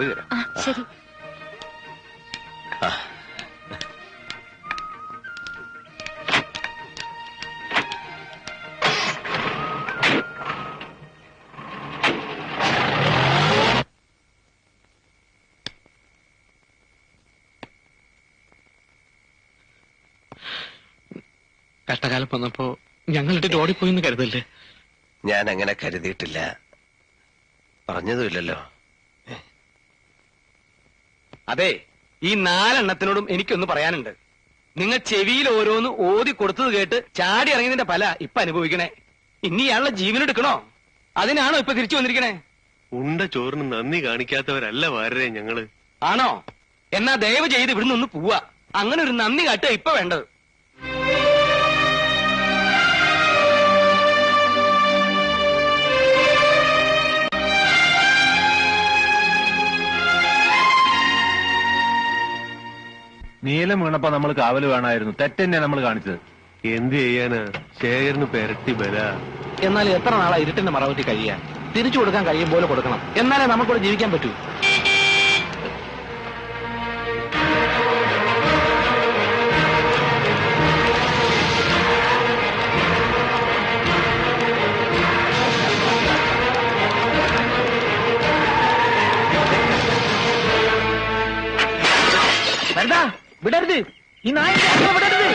പോയി വരാം. ശരി. കഷ്ടകാലം വന്നപ്പോ ഞങ്ങളിട്ട് ഓടിപ്പോയിന്ന് കരുതല്ലേ? ഞാൻ അങ്ങനെ കരുതിയിട്ടില്ല, പറഞ്ഞതുമില്ലല്ലോ. അതെ, ഈ 4 എണ്ണത്തിനോടും എനിക്കൊന്ന് പറയാനുണ്ട്. നിങ്ങൾ ചെവിയിൽ ഓരോന്ന് ഓതി കൊടുത്തത് കേട്ട് ചാടി ഇറങ്ങിയതിന്റെ ഫല ഇപ്പൊ അനുഭവിക്കണേ. ഇനി ഇയാളുടെ ജീവനെടുക്കണോ? അതിനാണോ ഇപ്പൊ തിരിച്ചു വന്നിരിക്കണേ? ഉണ്ട ചോറിന് നന്ദി കാണിക്കാത്തവരല്ല വാരരെ ഞങ്ങള്. ആണോ? എന്നാ ദയവ് ചെയ്ത് ഇവിടുന്ന് ഒന്ന് പോവാ. അങ്ങനെ ഒരു നന്ദി കാട്ടുക ഇപ്പൊ വേണ്ടത്. നീലം വീണപ്പോ നമ്മൾ കാവല് വേണമായിരുന്നു. തെറ്റന്നെ നമ്മൾ കാണിച്ചത്. എന്ത് ചെയ്യാനാ, ശേഖരന് പെരട്ടി ബല. എന്നാൽ എത്ര നാളാ ഇരുട്ടിന്റെ മറവറ്റി കഴിയാൻ? തിരിച്ചു കൊടുക്കാൻ കഴിയും പോലെ കൊടുക്കണം, എന്നാലേ നമുക്കിവിടെ ജീവിക്കാൻ പറ്റൂ. വിടരുത്, ഈ നായ വിടരുത്.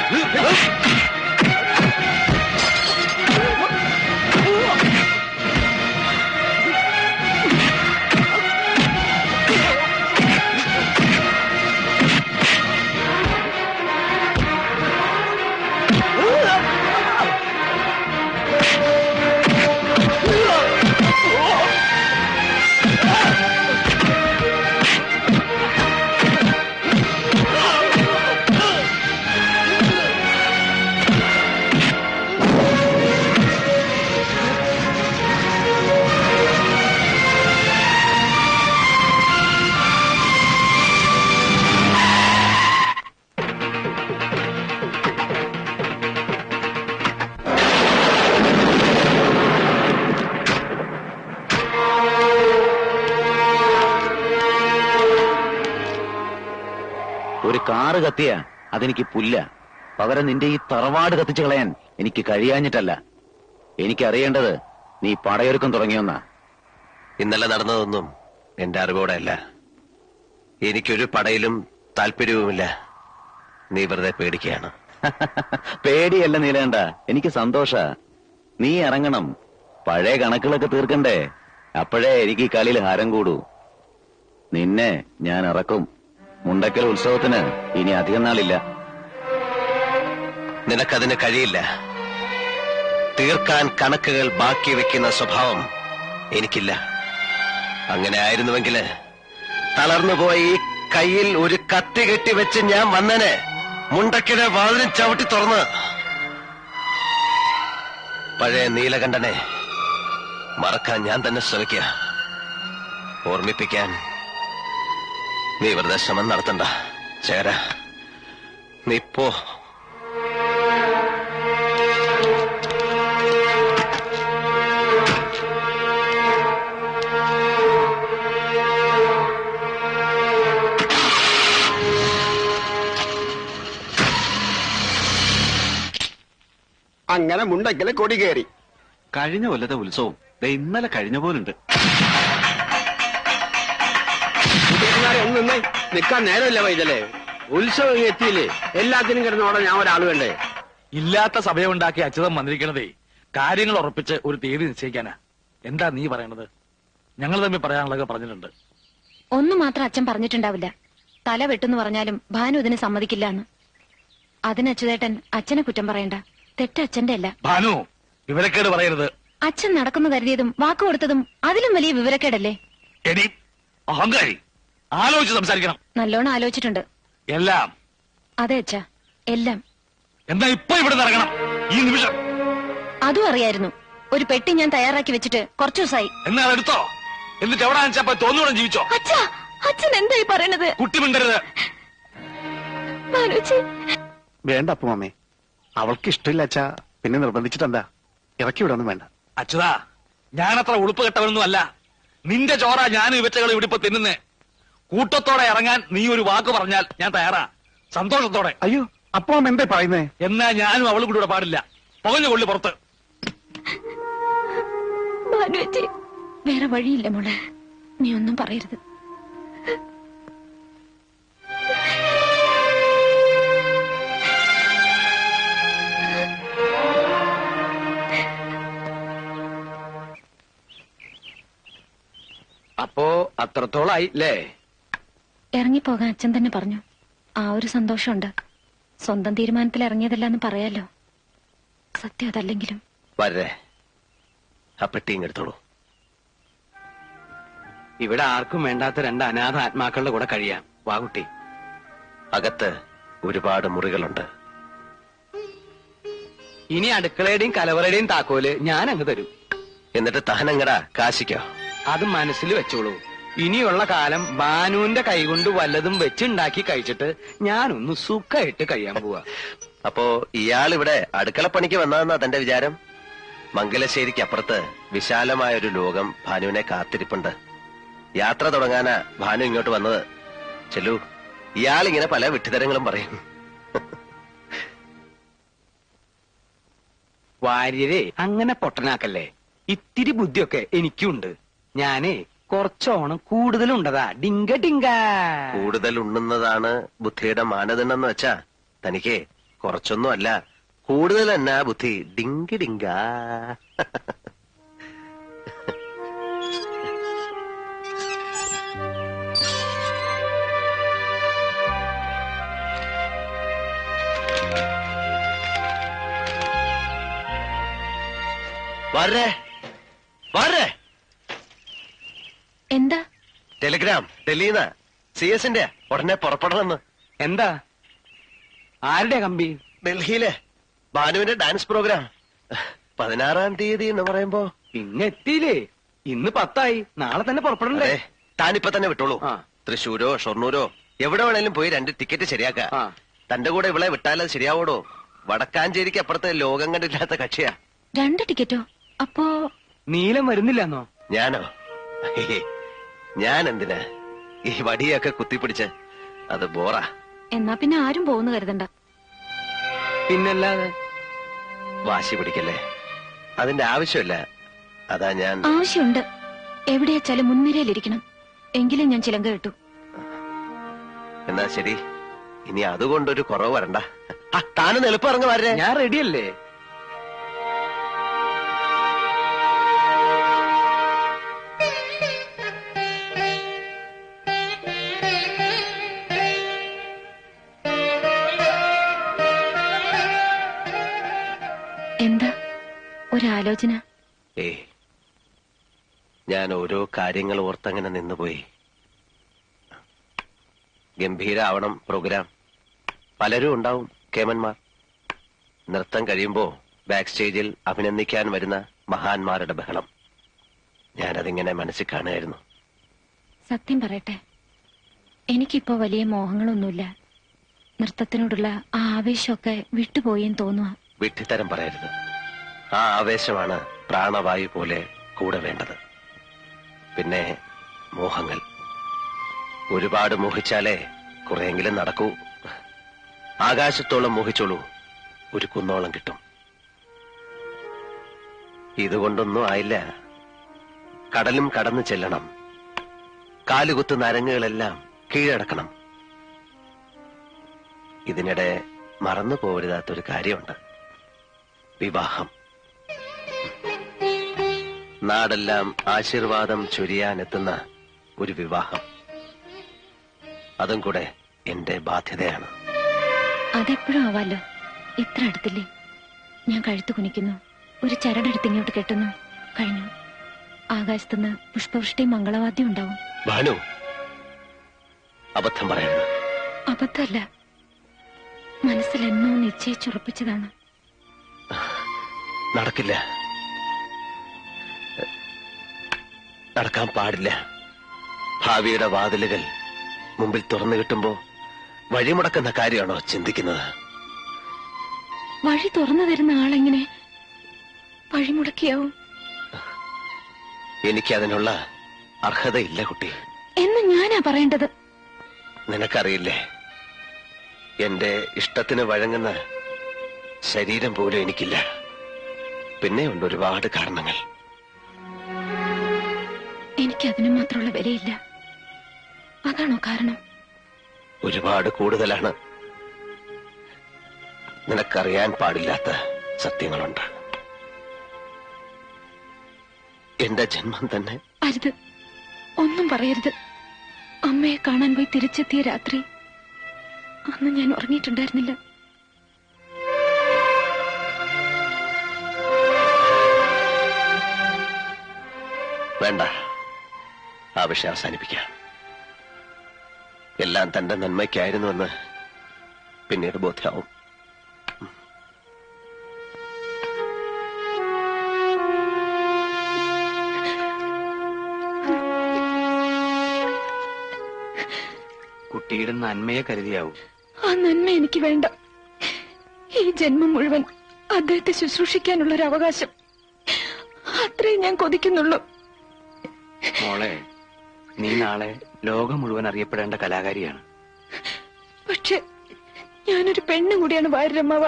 ഒരു കാറ് കത്തിയ അതെനിക്ക് പുല്ല. പകരം നിന്റെ ഈ തറവാട് കത്തിച്ചു കളയാൻ എനിക്ക് കഴിയാഞ്ഞിട്ടല്ല. എനിക്കറിയേണ്ടത് നീ പടയൊരുക്കം തുടങ്ങിയൊന്നാ. ഇന്നലെ നടന്നതൊന്നും എന്റെ അറിവോടെയല്ല. എനിക്കൊരു പടയിലും താല്പര്യവുമില്ല. നീ വെറുതെ പേടിക്കുകയാണ്. പേടിയല്ല നീലേണ്ട, എനിക്ക് സന്തോഷ. നീ ഇറങ്ങണം, പഴയ കണക്കുകളൊക്കെ തീർക്കണ്ടേ. അപ്പോഴേ എനിക്ക് ഈ കളിയിൽ ഹാരം കൂടൂ. നിന്നെ ഞാൻ ഇറക്കും. മുണ്ടക്കൽ ഉത്സവത്തിന് ഇനി അധികം നാളില്ല. നിനക്കതിന് കഴിയില്ല. തീർക്കാൻ കണക്കുകൾ ബാക്കി വെക്കുന്ന സ്വഭാവം എനിക്കില്ല. അങ്ങനെ ആയിരുന്നുവെങ്കില് തളർന്നുപോയി കയ്യിൽ ഒരു കത്തി കെട്ടിവെച്ച് ഞാൻ വന്നനെ മുണ്ടക്കിലെ വാതിലും ചവിട്ടി തുറന്ന്. പഴയ നീലകണ്ഠനെ മറക്കാൻ ഞാൻ തന്നെ ശ്രമിക്കുക. ഓർമ്മിപ്പിക്കാൻ നീ വെറുതെ ശ്രമം നടത്തണ്ട. ചേര, നീ പോ. അങ്ങനെ മുണ്ടക്കലെ കൊടി കയറി. കഴിഞ്ഞ കൊല്ലത്തെ ഉത്സവം ഇന്നലെ കഴിഞ്ഞ പോലുണ്ട്. ഒന്ന് നിന്നേ, നിക്കാൻ നേരമില്ല വൈതലേ. ഉത്സവം എത്തിയില്ലേ, എല്ലാത്തിനും കിടന്നോടെ ഞാൻ ഒരാൾ വേണ്ടേ? ഇല്ലാത്ത സഭയുണ്ടാക്കി അച്യുതം വന്നിരിക്കണതേ കാര്യങ്ങൾ ഉറപ്പിച്ച് ഒരു തീയതി നിശ്ചയിക്കാനാ. എന്താ നീ പറയണത്? ഞങ്ങൾ തമ്മിൽ പറയാനുള്ളതൊക്കെ പറഞ്ഞിട്ടുണ്ട്. ഒന്നു മാത്രം അച്ഛൻ പറഞ്ഞിട്ടുണ്ടാവില്ല. തല വെട്ടെന്ന് പറഞ്ഞാലും ഭാനു ഇതിന് സമ്മതിക്കില്ല എന്ന്. അതിന് അച്യുതേട്ടൻ അച്ഛനെ കുറ്റം പറയണ്ട. തെറ്റ് അച്ഛന്റെ അല്ല. ഭാനു, വിവരക്കേട് പറയരുത്. അച്ഛൻ നടക്കുന്നു കരുതിയതും വാക്ക് കൊടുത്തതും അതിലും വലിയ വിവരക്കേടല്ലേ? എടി അഹങ്കാരി, ആലോചിച്ച് സംസാരിക്കണം. നല്ലോണം ആലോചിച്ചിട്ടുണ്ട് എല്ലാം. അതെ അച്ഛാ, എല്ലാം. എന്താ ഇപ്പൊ ഇവിടെ ഇറങ്ങണം ഈ നിമിഷം? അതും അറിയായിരുന്നു. ഒരു പെട്ടി ഞാൻ തയ്യാറാക്കി വെച്ചിട്ട് കുറച്ചു ദിവസമായി. എന്നാ അതെടുത്തോ, എന്നിട്ട് എവിടെ വെച്ചപ്പോ തോന്നുകൂടെ ജീവിച്ചോ. അച്ഛാ, അച്ഛൻ എന്തായി പറയണത്? കുട്ടി മിണ്ടരുത്. വേണ്ട അപ്പുമാമേ, അവൾക്ക് ഇഷ്ടമില്ല അച്ഛാ. പിന്നെ നിർബന്ധിച്ചിട്ടെന്താ? ഇറക്കി വിടൊന്നും വേണ്ട. അച്യുതാ, ഞാനത്ര ഉളുപ്പ് കെട്ടവനൊന്നും അല്ല. നിന്റെ ചോറ ഞാൻ ഇവറ്റകൾ ഇവിടെ ഇപ്പൊ തിന്നുന്നേ. കൂട്ടത്തോടെ ഇറങ്ങാൻ നീ ഒരു വാക്ക് പറഞ്ഞാൽ ഞാൻ തയ്യാറാ, സന്തോഷത്തോടെ. അയ്യോ അപ്പൊ എന്താ പറയുന്നേ? എന്നാ ഞാനും അവളും കൂടെ പാടില്ല. പുകഞ്ഞു കൊള്ളി പുറത്ത്. ഭാനുവച്ചി, വേറെ വഴിയില്ല മോളെ, നീ ഒന്നും പറയരുത്. അപ്പോ അത്രത്തോളായി അല്ലേ? ഇറങ്ങിപ്പോകാൻ അച്ഛൻ തന്നെ പറഞ്ഞു. ആ ഒരു സന്തോഷമുണ്ട്. സ്വന്തം തീരുമാനത്തിൽ ഇറങ്ങിയതല്ലെന്ന് പറയാലോ. സത്യം അതല്ലെങ്കിലും. വരേ, ആ പെട്ടിയും എടുത്തോളൂ. ഇവിടെ ആർക്കും വേണ്ടാത്ത രണ്ട് അനാഥ ആത്മാക്കളുടെ കൂടെ കഴിയാം. വാകുട്ടി, അകത്ത് ഒരുപാട് മുറികളുണ്ട്. ഇനി അടുക്കളയുടെയും കലവറയുടെയും താക്കോല് ഞാൻ അങ്ങ് തരും. എന്നിട്ട് തഹനങ്ങടാ കാശിക്കോ? അത് മനസ്സിൽ വെച്ചോളൂ. ഇനിയുള്ള കാലം ബാനുവിന്റെ കൈകൊണ്ട് വല്ലതും വെച്ചുണ്ടാക്കി കഴിച്ചിട്ട് ഞാനൊന്ന് സുഖമായിട്ട് കഴിയാൻ പോവാ. അപ്പോ ഇയാളിവിടെ അടുക്കളപ്പണിക്ക് വന്നതെന്നാ തന്റെ വിചാരം? മംഗലശ്ശേരിക്ക് അപ്പുറത്ത് വിശാലമായൊരു ലോകം ഭാനുവിനെ കാത്തിരിപ്പുണ്ട്. യാത്ര തുടങ്ങാനാ ഭാനു ഇങ്ങോട്ട് വന്നത്. ചെല്ലു, ഇയാളിങ്ങനെ പല വിഡ്ഢിതരങ്ങളും പറയും. വാര്യരെ അങ്ങനെ പൊട്ടനാക്കല്ലേ. ഇത്തിരി ബുദ്ധിയൊക്കെ എനിക്കുണ്ട്. ഞാനേ കുറച്ചോണം കൂടുതലുണ്ടതാ. ഡിങ്ക ഡിങ്ക. കൂടുതൽ ഉണ്ണുന്നതാണ് ബുദ്ധിയുടെ മാനദണ്ഡം എന്ന് വെച്ചാ തനിക്ക് കുറച്ചൊന്നും അല്ല, കൂടുതൽ എന്നാ ബുദ്ധി. ഡിങ്കി ഡിങ്ക. വരേ വരേ. എന്താ? ടെലിഗ്രാം ഡൽഹിന്ന് CS-ന്റെ ഉടനെ പുറപ്പെടണമെന്ന്. എന്താ? ആരുടെ കമ്പി? ഡൽഹിയിലെ ഭാനുവിന്റെ ഡാൻസ് പ്രോഗ്രാം 16-ാം തീയതി എന്ന് പറയുമ്പോ പിന്നെ എത്തിയില്ലേ? ഇന്ന് 10-ആയി. നാളെ തന്നെ പുറപ്പെടണ്ടേ? അതെ, താനിപ്പോ തന്നെ വിട്ടോളൂ. ആ. തൃശ്ശൂരോ ഷൊർണൂരോ എവിടെ വേണേലും പോയി 2 ടിക്കറ്റ് ശരിയാക്ക. ആ. തന്റെ കൂടെ ഇവളെ വിട്ടാലത് ശരിയാവോടോ? വടക്കാഞ്ചേരിക്ക് അപ്പുറത്ത് ലോകം കണ്ടില്ലാത്ത കക്ഷിയാ. 2 ടിക്കറ്റോ? അപ്പോ നീലം വരുന്നില്ലെന്നോ? ഞാനോ? ഞാൻ എന്തിനാ ഈ വടിയൊക്കെ കുത്തിപ്പിടിച്ച്? അത് ബോറാ. എന്നാ പിന്നെ ആരും പോകുന്നു കരുതണ്ട. പിന്നല്ലാതെ. വാശി പിടിക്കല്ലേ, അതിന്റെ ആവശ്യമില്ല. അതാ ഞാൻ. ആവശ്യമുണ്ട്. എവിടെയാച്ചാലും മുൻനിരയിലിരിക്കണം. എങ്കിലും ഞാൻ ചിലങ്ക കിട്ടു. എന്നാ ശരി, ഇനി അതുകൊണ്ടൊരു കുറവ് വരണ്ട. താനും എളുപ്പം ഇറങ്ങി വരേ. ഞാൻ റെഡിയല്ലേ? എന്താ ഒരാലോചന? ഞാൻ ഓരോ കാര്യങ്ങൾ ഓർത്തങ്ങനെ നിന്നുപോയി. ഗംഭീരാവണം പ്രോഗ്രാം. പലരും ഉണ്ടാവും കേമന്മാർ. നൃത്തം കഴിയുമ്പോ ബാക്ക് സ്റ്റേജിൽ അഭിനന്ദിക്കാൻ വരുന്ന മഹാന്മാരുടെ ബഹളം. ഞാനതിങ്ങനെ മനസ്സിൽ കാണുകയായിരുന്നു. സത്യം പറയട്ടെ, എനിക്കിപ്പോ വലിയ മോഹങ്ങളൊന്നുമില്ല. നൃത്തത്തിനോടുള്ള ആ ആവേശമൊക്കെ വിട്ടുപോയെന്ന് തോന്നുക. വിഡ്ഢിത്തരം പറയരുത്. ആ ആവേശമാണ് പ്രാണവായു പോലെ കൂടെ വേണ്ടത്. പിന്നെ മോഹങ്ങൾ ഒരുപാട് മോഹിച്ചാലേ കുറെയെങ്കിലും നടക്കൂ. ആകാശത്തോളം മോഹിച്ചോളൂ, ഒരു കുന്നോളം കിട്ടും. ഇതുകൊണ്ടൊന്നും ആയില്ല. കടലും കടന്നു ചെല്ലണം. കാലുകുത്ത് നരങ്ങുകളെല്ലാം കീഴടക്കണം. ഇതിനിടെ മറന്നു പോരുതാത്തൊരു കാര്യമുണ്ട്. വിവാഹം. നാടെല്ലാം ആശീർവാദം ചൊരിയാനെത്തുന്ന ഒരു വിവാഹം. അതും കൂടെ എന്റെ ബാധ്യതയാണ്. അതെപ്പോഴും ആവാലോ. ഇത്ര അടുത്തില്ലേ? ഞാൻ കഴുത്ത് കുനിക്കുന്നു, ഒരു ചരടെടുത്ത് ഇങ്ങോട്ട് കെട്ടുന്നു, കഴിഞ്ഞു. ആകാശത്തുനിന്ന് പുഷ്പവൃഷ്ടിയും മംഗളവാദ്യം ഉണ്ടാവും. ഭാനു, അബദ്ധം പറയരുത്. അബദ്ധമല്ല, മനസ്സിലെന്നോ നിശ്ചയിച്ചുറപ്പിച്ചതാണ്. നടക്കില്ല, നടക്കാൻ പാടില്ല. ഭാവിയുടെ വാതിലുകൾ മുമ്പിൽ തുറന്നു കിട്ടുമ്പോ വഴിമുടക്കുന്ന കാര്യമാണോ ചിന്തിക്കുന്നത്? വഴി തുറന്നു തരുന്ന ആളെങ്ങനെ വഴിമുടക്കിയാവും? എനിക്കതിനുള്ള അർഹതയില്ല കുട്ടി. എന്ന് ഞാനാ പറയേണ്ടത്. നിനക്കറിയില്ലേ, എന്റെ ഇഷ്ടത്തിന് വഴങ്ങുന്ന ശരീരം പോലും എനിക്കില്ല. പിന്നെയുണ്ട് ഒരുപാട് കാരണങ്ങൾ. എനിക്കതിനു മാത്രമുള്ള വിലയില്ല. അതാണോ കാരണം? ഒരുപാട് കൂടുതലാണ്. നിനക്കറിയാൻ പാടില്ലാത്ത സത്യങ്ങളുണ്ട്. എന്റെ ജന്മം തന്നെ. അരുത്, ഒന്നും പറയരുത്. അമ്മയെ കാണാൻ പോയി തിരിച്ചെത്തിയ രാത്രി അന്ന് ഞാൻ ഉറങ്ങിയിട്ടുണ്ടായിരുന്നില്ല. വേണ്ട, ആ വിഷയം അവസാനിപ്പിക്കാം. എല്ലാം തന്റെ നന്മയ്ക്കായിരുന്നുവെന്ന് പിന്നീട് ബോധ്യമാവും. കുട്ടിയുടെ നന്മയെ കരുതിയാവും. ആ നന്മ എനിക്ക് വേണ്ട. ഈ ജന്മം മുഴുവൻ അദ്ദേഹത്തെ ശുശ്രൂഷിക്കാനുള്ള ഒരു അവകാശം, അത്രേ ഞാൻ കൊതിക്കുന്നുള്ളൂ. മോളെ, നീ നാളെ ലോകം മുഴുവൻ അറിയപ്പെടേണ്ട കലാകാരിയാണ്. പക്ഷെ ഞാനൊരു പെണ്ണും കൂടിയാണ് വാര്യരമ്മാവ.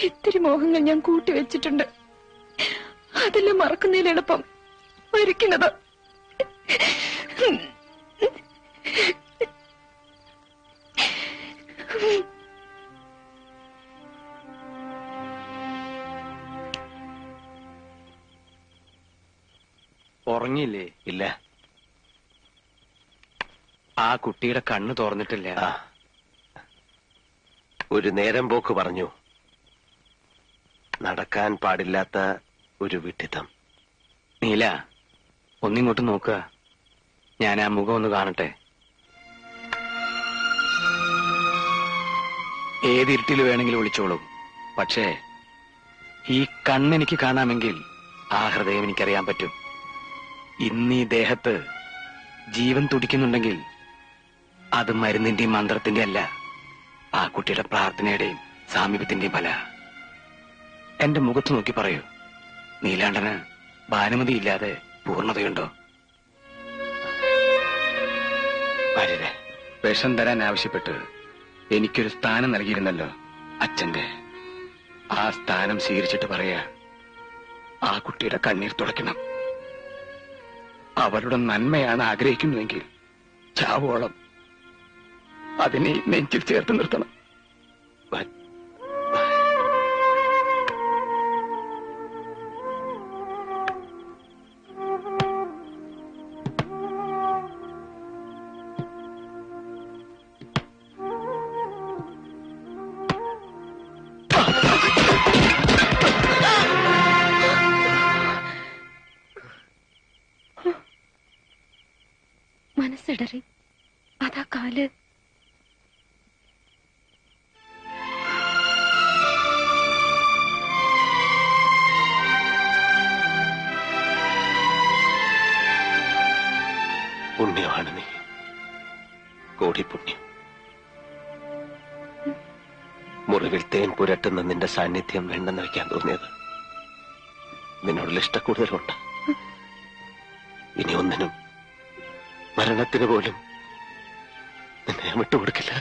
ഇത്തിരി മോഹങ്ങൾ ഞാൻ കൂട്ടിവെച്ചിട്ടുണ്ട്. അതെല്ലാം മറക്കുന്നതിലെളുപ്പം മരിക്കുന്നത്. ഉറങ്ങിയില്ലേ? ഇല്ല. ആ കുട്ടിയുടെ കണ്ണ് തുറന്നിട്ടില്ല. ആ, ഒരു നേരം പോക്ക് പറഞ്ഞു. നടക്കാൻ പാടില്ലാത്ത ഒരു വിഡ്ഢിത്തം. നീല, ഒന്നിങ്ങോട്ട് നോക്കുക. ഞാൻ ആ മുഖം ഒന്ന് കാണട്ടെ. ഏതിരുട്ടിൽ വേണമെങ്കിലും വിളിച്ചോളൂ. പക്ഷേ ഈ കണ്ണെനിക്ക് കാണാമെങ്കിൽ ആ ഹൃദയം എനിക്കറിയാൻ പറ്റും. ഇന്ന് ഈ ദേഹത്ത് ജീവൻ തുടിക്കുന്നുണ്ടെങ്കിൽ അത് മരുന്നിന്റെയും മന്ത്രത്തിന്റെ അല്ല, ആ കുട്ടിയുടെ പ്രാർത്ഥനയുടെയും സാമീപ്യത്തിന്റെയും ഫല. എന്റെ മുഖത്ത് നോക്കി പറയൂ, നീലാണ്ടന് ഭാനുമതി ഇല്ലാതെ പൂർണ്ണതയുണ്ടോ? ഭാര്യരെ വിഷം തരാൻ ആവശ്യപ്പെട്ട് എനിക്കൊരു സ്ഥാനം നൽകിയിരുന്നല്ലോ അച്ഛന്റെ. ആ സ്ഥാനം സ്വീകരിച്ചിട്ട് പറയാ, ആ കുട്ടിയുടെ കണ്ണീർ തുടയ്ക്കണം. അവരുടെ നന്മയാണ് ആഗ്രഹിക്കുന്നുവെങ്കിൽ ചാവോളം അതിനെ നെഞ്ചിൽ ചേർത്ത് നിർത്തണം. മനസ്സിടറി. അതാ കാല്. പുണ്യമാണ് നീ, കോടി പുണ്യം. മുറിവിൽ തേൻ പുരട്ടുന്ന നിന്റെ സാന്നിധ്യം വേണ്ടെന്ന് വയ്ക്കാൻ തോന്നിയത് നിന്നോടുള്ള ഇഷ്ടക്കൂടുതലുണ്ട്. ഇനി ഒന്നിനും, മരണത്തിന് പോലും നിന്നെ വിട്ടുകൊടുക്കില്ല.